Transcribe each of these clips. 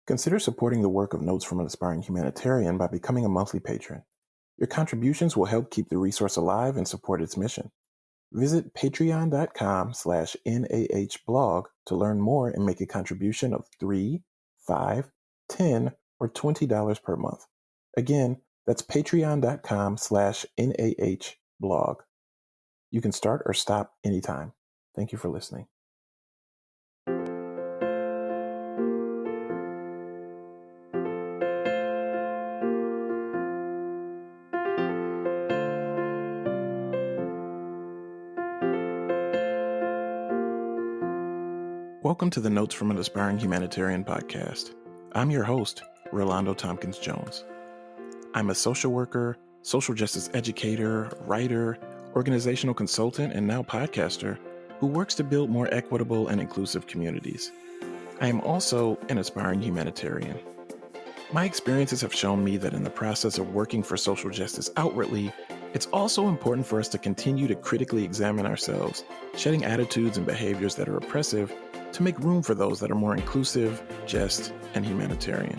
Consider supporting the work of Notes from an Aspiring Humanitarian by becoming a monthly patron. Your contributions will help keep the resource alive and support its mission. Visit patreon.com/NAHblog to learn more and make a contribution of $3, $5, $10, or $20 per month. Again, that's patreon.com/NAHblog. You can start or stop anytime. Thank you for listening. Welcome to the Notes from an Aspiring Humanitarian podcast. I'm your host, Relando Tompkins-Jones. I'm a social worker, social justice educator, writer, organizational consultant, and now podcaster who works to build more equitable and inclusive communities. I am also an aspiring humanitarian. My experiences have shown me that in the process of working for social justice outwardly, it's also important for us to continue to critically examine ourselves, shedding attitudes and behaviors that are oppressive to make room for those that are more inclusive, just, and humanitarian.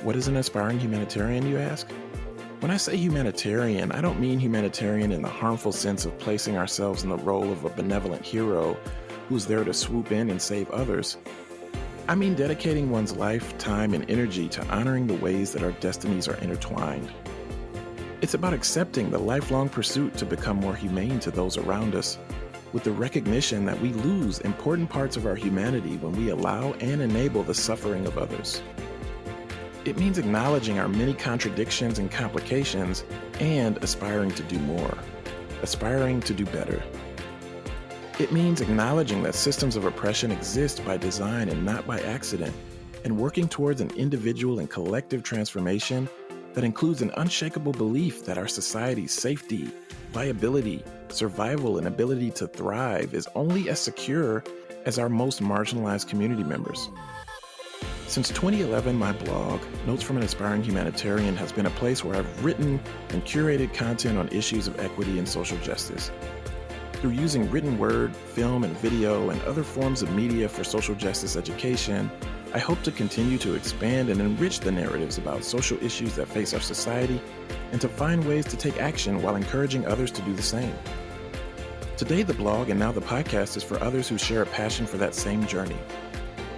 What is an aspiring humanitarian, you ask? When I say humanitarian, I don't mean humanitarian in the harmful sense of placing ourselves in the role of a benevolent hero who's there to swoop in and save others. I mean dedicating one's life, time, and energy to honoring the ways that our destinies are intertwined. It's about accepting the lifelong pursuit to become more humane to those around us, with the recognition that we lose important parts of our humanity when we allow and enable the suffering of others. It means acknowledging our many contradictions and complications and aspiring to do more, aspiring to do better. It means acknowledging that systems of oppression exist by design and not by accident, and working towards an individual and collective transformation that includes an unshakable belief that our society's safety, viability, survival, and ability to thrive is only as secure as our most marginalized community members. Since 2011, my blog, Notes from an Aspiring Humanitarian, has been a place where I've written and curated content on issues of equity and social justice. Through using written word, film, and video, and other forms of media for social justice education, I hope to continue to expand and enrich the narratives about social issues that face our society and to find ways to take action while encouraging others to do the same. Today, the blog and now the podcast is for others who share a passion for that same journey.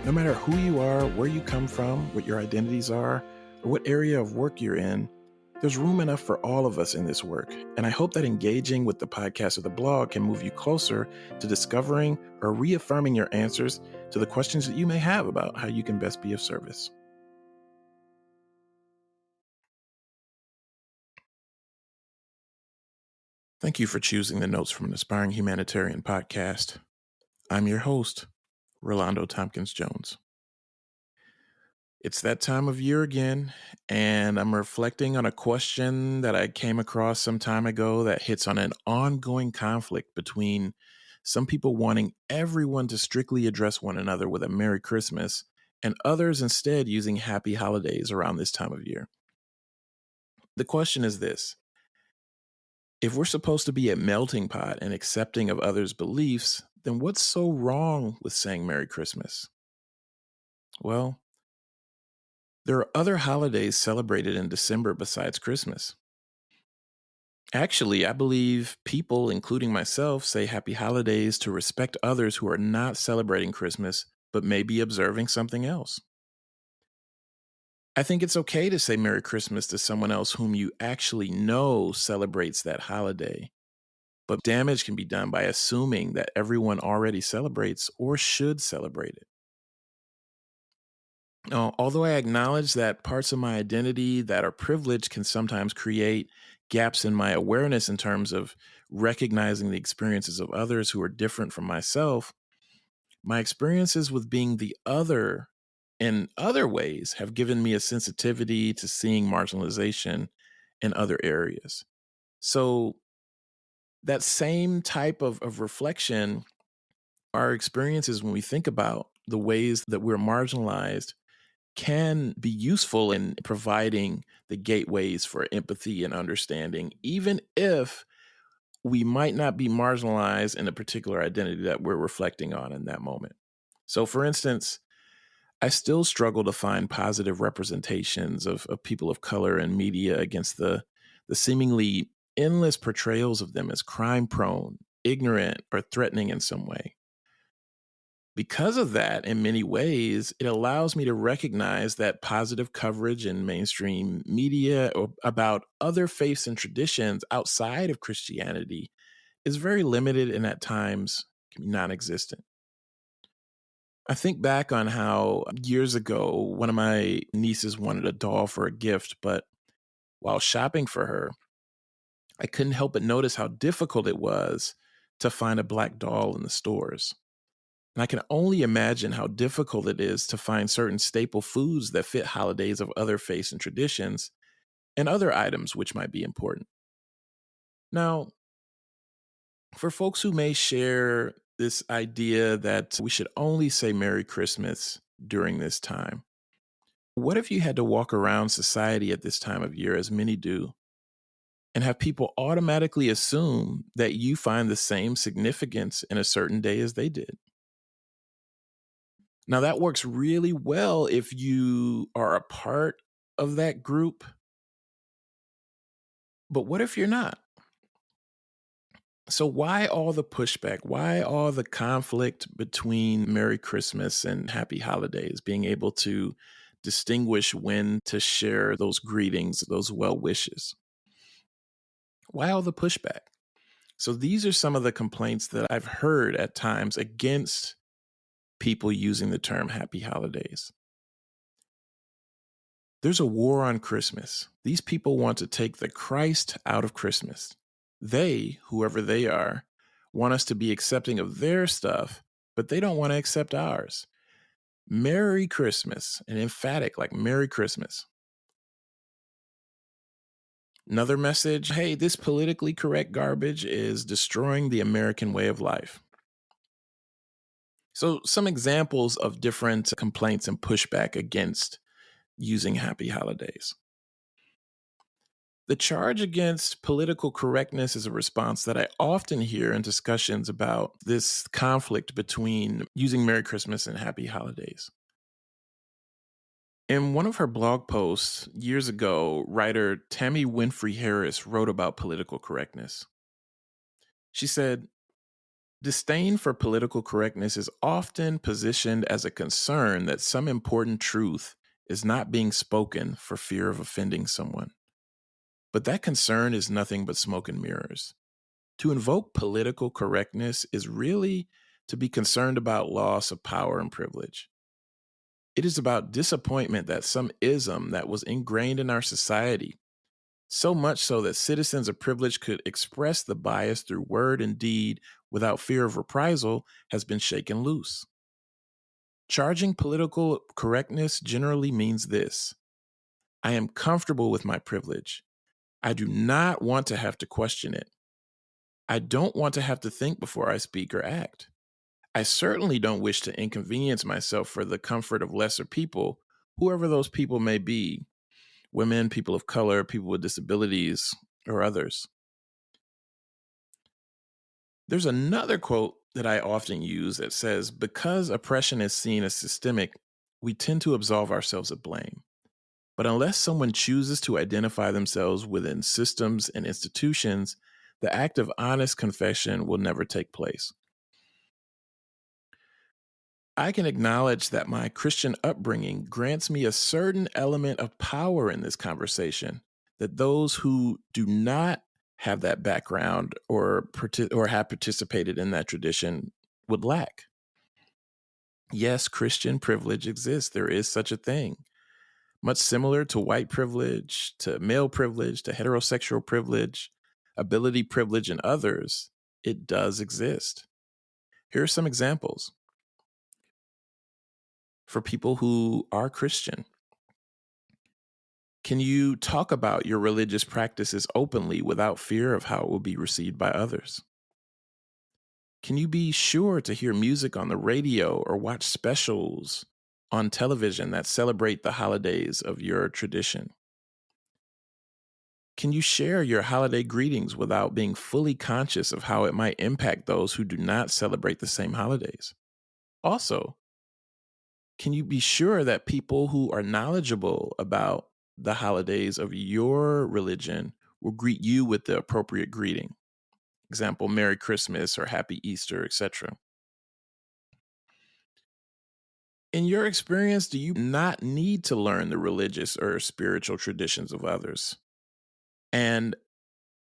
No matter who you are, where you come from, what your identities are, or what area of work you're in, there's room enough for all of us in this work, and I hope that engaging with the podcast or the blog can move you closer to discovering or reaffirming your answers to the questions that you may have about how you can best be of service. Thank you for choosing the Notes from an Aspiring Humanitarian podcast. I'm your host, Relando Tompkins-Jones. It's that time of year again, and I'm reflecting on a question that I came across some time ago that hits on an ongoing conflict between some people wanting everyone to strictly address one another with a Merry Christmas and others instead using Happy Holidays around this time of year. The question is this: if we're supposed to be a melting pot and accepting of others' beliefs, then what's so wrong with saying Merry Christmas? Well, there are other holidays celebrated in December besides Christmas. Actually, I believe people, including myself, say happy holidays to respect others who are not celebrating Christmas, but may be observing something else. I think it's okay to say Merry Christmas to someone else whom you actually know celebrates that holiday, but damage can be done by assuming that everyone already celebrates or should celebrate it. Although I acknowledge that parts of my identity that are privileged can sometimes create gaps in my awareness in terms of recognizing the experiences of others who are different from myself, my experiences with being the other in other ways have given me a sensitivity to seeing marginalization in other areas. So that same type of reflection, our experiences when we think about the ways that we're marginalized can be useful in providing the gateways for empathy and understanding, even if we might not be marginalized in a particular identity that we're reflecting on in that moment. So, for instance, I still struggle to find positive representations of people of color in media against the seemingly endless portrayals of them as crime prone, ignorant, or threatening in some way. Because of that, in many ways, it allows me to recognize that positive coverage in mainstream media or about other faiths and traditions outside of Christianity is very limited and at times can be non existent. I think back on how years ago, one of my nieces wanted a doll for a gift, but while shopping for her, I couldn't help but notice how difficult it was to find a black doll in the stores. And I can only imagine how difficult it is to find certain staple foods that fit holidays of other faiths and traditions and other items which might be important. Now, for folks who may share this idea that we should only say Merry Christmas during this time, what if you had to walk around society at this time of year, as many do, and have people automatically assume that you find the same significance in a certain day as they did? Now, that works really well if you are a part of that group, but what if you're not? So, why all the pushback? Why all the conflict between Merry Christmas and Happy Holidays? Being able to distinguish when to share those greetings, those well wishes. Why all the pushback? So, these are some of the complaints that I've heard at times against people using the term Happy Holidays. There's a war on Christmas. These people want to take the Christ out of Christmas. They, whoever they are, want us to be accepting of their stuff, but they don't want to accept ours. Merry Christmas, and emphatic like Merry Christmas. Another message, hey, this politically correct garbage is destroying the American way of life. So, some examples of different complaints and pushback against using happy holidays. The charge against political correctness is a response that I often hear in discussions about this conflict between using Merry Christmas and Happy Holidays. In one of her blog posts years ago, writer Tammy Winfrey Harris wrote about political correctness. She said, disdain for political correctness is often positioned as a concern that some important truth is not being spoken for fear of offending someone. But that concern is nothing but smoke and mirrors. To invoke political correctness is really to be concerned about loss of power and privilege. It is about disappointment that some ism that was ingrained in our society, so much so that citizens of privilege could express the bias through word and deed without fear of reprisal, has been shaken loose. Charging political correctness generally means this: I am comfortable with my privilege. I do not want to have to question it. I don't want to have to think before I speak or act. I certainly don't wish to inconvenience myself for the comfort of lesser people, whoever those people may be: women, people of color, people with disabilities, or others. There's another quote that I often use that says, because oppression is seen as systemic, we tend to absolve ourselves of blame. But unless someone chooses to identify themselves within systems and institutions, the act of honest confession will never take place. I can acknowledge that my Christian upbringing grants me a certain element of power in this conversation that those who do not have that background or have participated in that tradition would lack. Yes, Christian privilege exists. There is such a thing. Much similar to white privilege, to male privilege, to heterosexual privilege, ability privilege, and others, it does exist. Here are some examples for people who are Christian. Can you talk about your religious practices openly without fear of how it will be received by others? Can you be sure to hear music on the radio or watch specials on television that celebrate the holidays of your tradition? Can you share your holiday greetings without being fully conscious of how it might impact those who do not celebrate the same holidays? Also, can you be sure that people who are knowledgeable about the holidays of your religion will greet you with the appropriate greeting? Example, Merry Christmas or Happy Easter, etc. In your experience, do you not need to learn the religious or spiritual traditions of others? And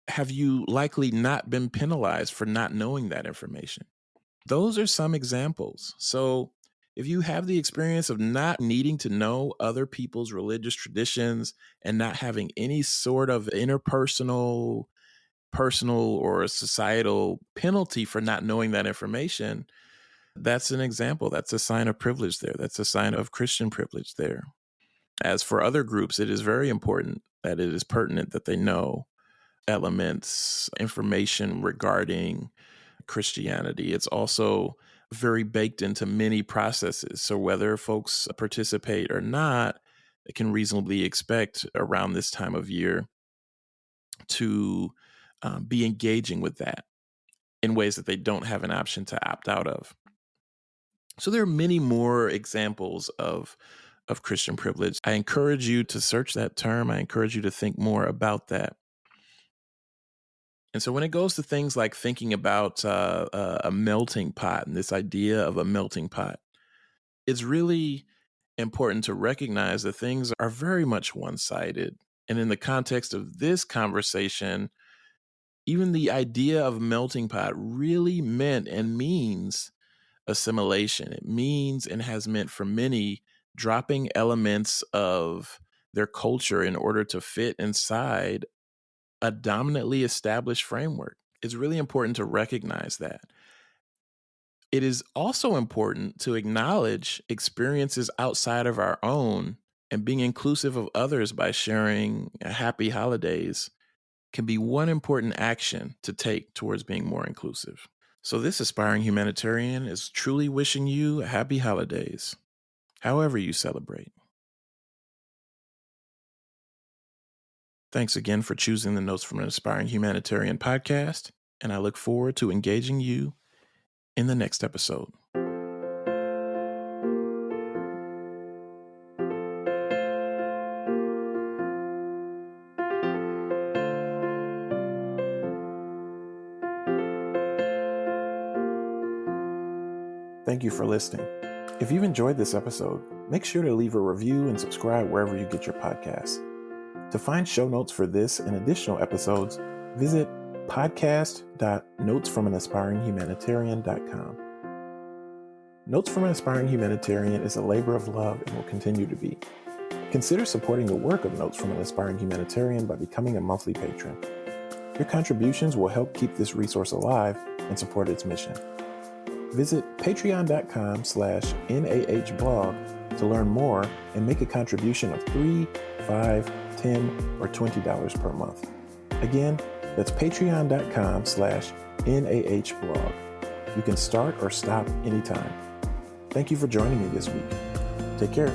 have you likely not been penalized for not knowing that information? Those are some examples. So, if you have the experience of not needing to know other people's religious traditions and not having any sort of interpersonal, personal, or societal penalty for not knowing that information, that's an example. That's a sign of privilege there. That's a sign of Christian privilege there. As for other groups, it is very important that it is pertinent that they know elements, information regarding Christianity. It's also very baked into many processes. So whether folks participate or not, they can reasonably expect around this time of year to be engaging with that in ways that they don't have an option to opt out of. So there are many more examples of Christian privilege. I encourage you to search that term. I encourage you to think more about that. And so when it goes to things like thinking about a melting pot and this idea of a melting pot, it's really important to recognize that things are very much one-sided. And in the context of this conversation, even the idea of melting pot really meant and means assimilation. It means and has meant for many dropping elements of their culture in order to fit inside a dominantly established framework. It's really important to recognize that. It is also important to acknowledge experiences outside of our own, and being inclusive of others by sharing happy holidays can be one important action to take towards being more inclusive. So this aspiring humanitarian is truly wishing you happy holidays, however you celebrate. Thanks again for choosing the Notes from an Aspiring Humanitarian podcast, and I look forward to engaging you in the next episode. Thank you for listening. If you've enjoyed this episode, make sure to leave a review and subscribe wherever you get your podcasts. To find show notes for this and additional episodes, visit podcast.notesfromanaspiringhumanitarian.com. Notes from an Aspiring Humanitarian is a labor of love and will continue to be. Consider supporting the work of Notes from an Aspiring Humanitarian by becoming a monthly patron. Your contributions will help keep this resource alive and support its mission. Visit patreon.com/NAHblog to learn more and make a contribution of $3, $5, $10, or $20 per month. Again, that's patreon.com/NAHblog. You can start or stop anytime. Thank you for joining me this week. Take care.